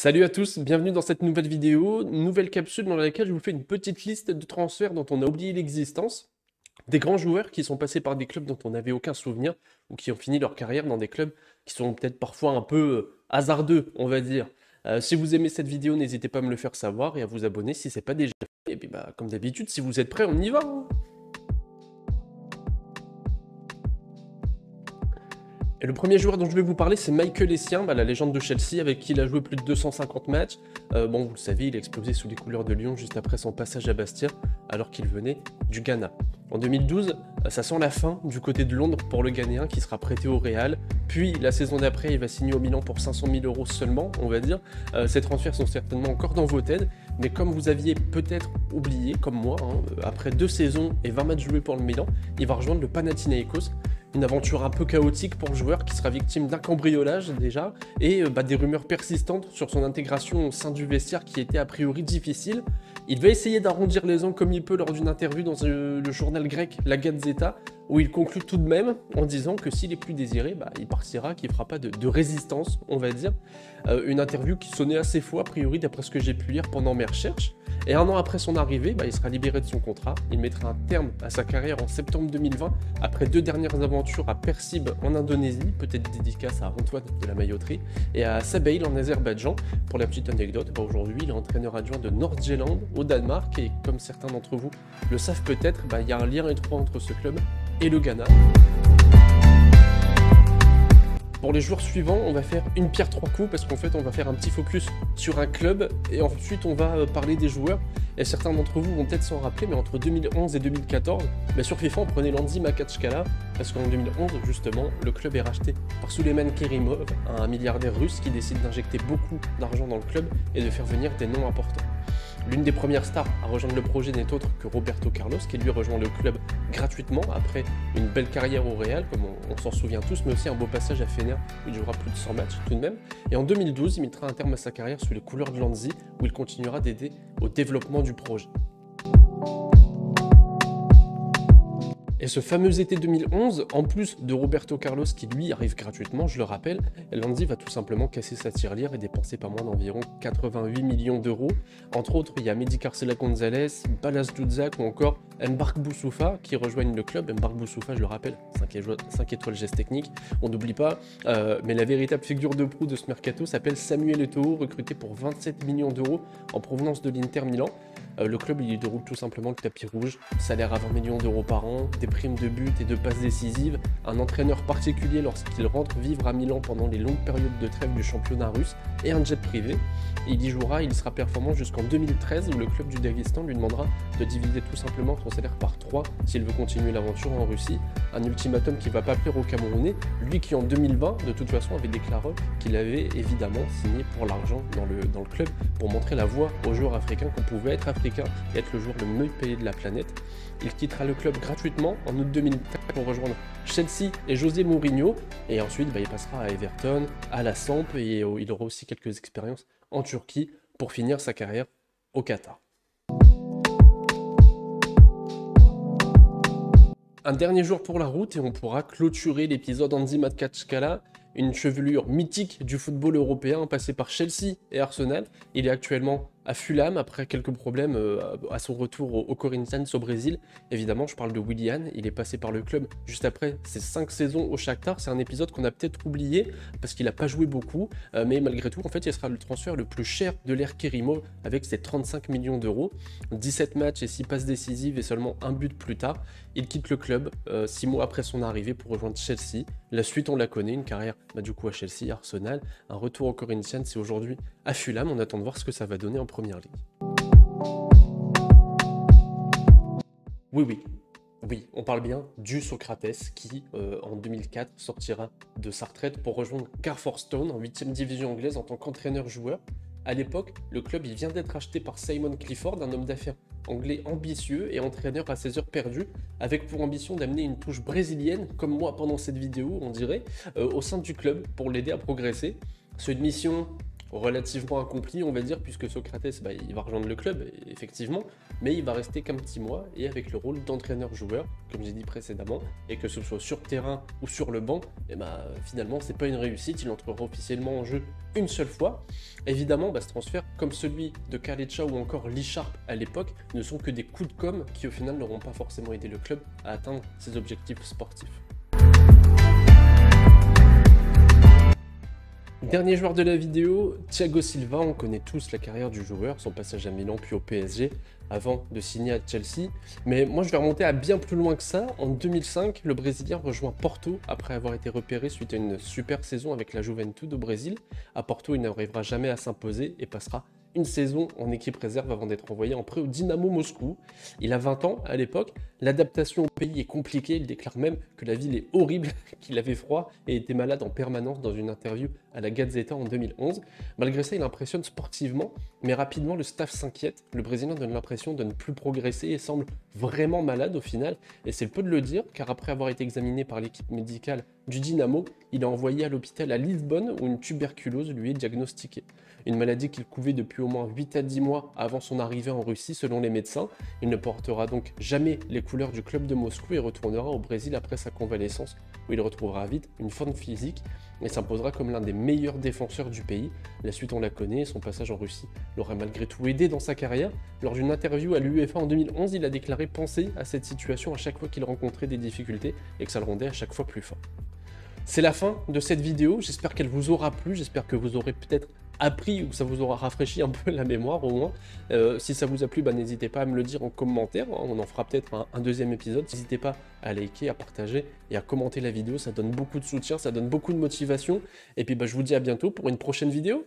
Salut à tous, bienvenue dans cette nouvelle vidéo, nouvelle capsule dans laquelle je vous fais une petite liste de transferts dont on a oublié l'existence, des grands joueurs qui sont passés par des clubs dont on n'avait aucun souvenir ou qui ont fini leur carrière dans des clubs qui sont peut-être parfois un peu hasardeux, on va dire. Si vous aimez cette vidéo, n'hésitez pas à me le faire savoir et à vous abonner si c'est pas déjà fait. Et puis comme d'habitude, si vous êtes prêts, on y va, hein. Et le premier joueur dont je vais vous parler, c'est Michael Essien, la légende de Chelsea, avec qui il a joué plus de 250 matchs. Bon, vous le savez, il a explosé sous les couleurs de Lyon juste après son passage à Bastia, alors qu'il venait du Ghana. En 2012, ça sent la fin du côté de Londres pour le Ghanéen qui sera prêté au Real. Puis, la saison d'après, il va signer au Milan pour 500 000 € seulement, on va dire. Ces transferts sont certainement encore dans vos têtes, mais comme vous aviez peut-être oublié, comme moi, après 2 saisons et 20 matchs joués pour le Milan, il va rejoindre le Panathinaikos. Une aventure un peu chaotique pour le joueur qui sera victime d'un cambriolage déjà et des rumeurs persistantes sur son intégration au sein du vestiaire qui était a priori difficile. Il va essayer d'arrondir les angles comme il peut lors d'une interview dans le journal grec La Gazzetta, où il conclut tout de même en disant que s'il est plus désiré, il partira, qu'il ne fera pas de résistance, on va dire. Une interview qui sonnait assez faux a priori d'après ce que j'ai pu lire pendant mes recherches. Et 1 an après son arrivée, il sera libéré de son contrat. Il mettra un terme à sa carrière en septembre 2020, après 2 dernières aventures à Persib en Indonésie, peut-être dédicace à Antoine de la mailloterie, et à Sabail en Azerbaïdjan. Pour la petite anecdote, aujourd'hui il est entraîneur adjoint de Nordjylland au Danemark, et comme certains d'entre vous le savent peut-être, il y a un lien étroit entre ce club et le Ghana. Pour les joueurs suivants, on va faire une pierre 3 coups parce qu'en fait on va faire un petit focus sur un club et ensuite on va parler des joueurs. Et certains d'entre vous vont peut-être s'en rappeler, mais entre 2011 et 2014, sur FIFA on prenait Landzi Makhatchkala parce qu'en 2011 justement le club est racheté par Souleiman Kerimov, un milliardaire russe qui décide d'injecter beaucoup d'argent dans le club et de faire venir des noms importants. L'une des premières stars à rejoindre le projet n'est autre que Roberto Carlos, qui lui rejoint le club gratuitement après une belle carrière au Real, comme on s'en souvient tous, mais aussi un beau passage à Fener où il jouera plus de 100 matchs tout de même. Et en 2012, il mettra un terme à sa carrière sous les couleurs de Landzi, où il continuera d'aider au développement du projet. Et ce fameux été 2011, en plus de Roberto Carlos qui lui arrive gratuitement, je le rappelle, Landzi va tout simplement casser sa tirelire et dépenser pas moins d'environ 88 millions d'euros. Entre autres, il y a Mehdi Carcela González, Balas Duzak ou encore Mbark Boussoufa qui rejoignent le club. Mbark Boussoufa, je le rappelle, 5 étoiles geste technique, on n'oublie pas, mais la véritable figure de proue de ce mercato s'appelle Samuel Eto'o, recruté pour 27 millions d'euros en provenance de l'Inter Milan. Le club il déroule tout simplement le tapis rouge, salaire à 20 millions d'euros par an, des primes de but et de passes décisives, un entraîneur particulier lorsqu'il rentre vivre à Milan pendant les longues périodes de trêve du championnat russe et un jet privé. Il y jouera, il sera performant jusqu'en 2013 où le club du Daghestan lui demandera de diviser tout simplement son salaire par 3 s'il veut continuer l'aventure en Russie. Un ultimatum qui va pas plaire au Camerounais, lui qui en 2020 de toute façon avait déclaré qu'il avait évidemment signé pour l'argent dans le club pour montrer la voie aux joueurs africains qu'on pouvait être africain et être le joueur le mieux payé de la planète. Il quittera le club gratuitement en août 2004 pour rejoindre Chelsea et José Mourinho et ensuite il passera à Everton, à la Samp et il aura aussi quelques expériences en Turquie pour finir sa carrière au Qatar. Un dernier jour pour la route et on pourra clôturer l'épisode Landzi Makhatchkala, une chevelure mythique du football européen passé par Chelsea et Arsenal. Il est actuellement à Fulham après quelques problèmes à son retour au Corinthians au Brésil. Évidemment, je parle de Willian, il est passé par le club juste après ses 5 saisons au Shakhtar. C'est un épisode qu'on a peut-être oublié parce qu'il n'a pas joué beaucoup, mais malgré tout, en fait, il sera le transfert le plus cher de l'ère Kerimov avec ses 35 millions d'euros. 17 matchs et 6 passes décisives et seulement un but plus tard. Il quitte le club 6 mois après son arrivée pour rejoindre Chelsea. La suite, on la connaît, une carrière du coup à Chelsea, Arsenal, un retour au Corinthians et aujourd'hui à Fulham. On attend de voir ce que ça va donner en première ligue. Oui, on parle bien du Socrates qui, en 2004, sortira de sa retraite pour rejoindre Carforstone en 8e division anglaise en tant qu'entraîneur-joueur. À l'époque, le club il vient d'être acheté par Simon Clifford, un homme d'affaires anglais ambitieux et entraîneur à ses heures perdues, avec pour ambition d'amener une touche brésilienne, comme moi pendant cette vidéo, on dirait, au sein du club pour l'aider à progresser. Cette mission relativement accompli, on va dire, puisque Socrates, il va rejoindre le club, effectivement, mais il va rester qu'un petit mois et avec le rôle d'entraîneur-joueur, comme j'ai dit précédemment, et que ce soit sur terrain ou sur le banc, finalement, c'est pas une réussite, il entrera officiellement en jeu une seule fois. Évidemment, ce transfert, comme celui de Kalecha ou encore Lee Sharp à l'époque, ne sont que des coups de com' qui au final n'auront pas forcément aidé le club à atteindre ses objectifs sportifs. Dernier joueur de la vidéo, Thiago Silva. On connaît tous la carrière du joueur, son passage à Milan puis au PSG, avant de signer à Chelsea. Mais moi je vais remonter à bien plus loin que ça. En 2005, le Brésilien rejoint Porto après avoir été repéré suite à une super saison avec la Juventude au Brésil. À Porto, il n'arrivera jamais à s'imposer et passera une saison en équipe réserve avant d'être envoyé en prêt au Dynamo Moscou. Il a 20 ans à l'époque, l'adaptation au pays est compliquée, il déclare même que la ville est horrible, qu'il avait froid et était malade en permanence dans une interview à la Gazzetta en 2011. Malgré ça, il impressionne sportivement, mais rapidement le staff s'inquiète. Le Brésilien donne l'impression de ne plus progresser et semble vraiment malade au final, et c'est peu de le dire, car après avoir été examiné par l'équipe médicale du Dynamo, il est envoyé à l'hôpital à Lisbonne où une tuberculose lui est diagnostiquée. Une maladie qu'il couvait depuis au moins 8 à 10 mois avant son arrivée en Russie selon les médecins. Il ne portera donc jamais les couleurs du club de Moscou et retournera au Brésil après sa convalescence où il retrouvera vite une forme physique et s'imposera comme l'un des meilleurs défenseurs du pays. La suite on la connaît, son passage en Russie l'aurait malgré tout aidé dans sa carrière. Lors d'une interview à l'UEFA en 2011, il a déclaré penser à cette situation à chaque fois qu'il rencontrait des difficultés et que ça le rendait à chaque fois plus fort. C'est la fin de cette vidéo, j'espère qu'elle vous aura plu, j'espère que vous aurez peut-être appris ou que ça vous aura rafraîchi un peu la mémoire au moins. Si ça vous a plu, n'hésitez pas à me le dire en commentaire, on en fera peut-être un deuxième épisode. N'hésitez pas à liker, à partager et à commenter la vidéo, ça donne beaucoup de soutien, ça donne beaucoup de motivation. Et puis je vous dis à bientôt pour une prochaine vidéo.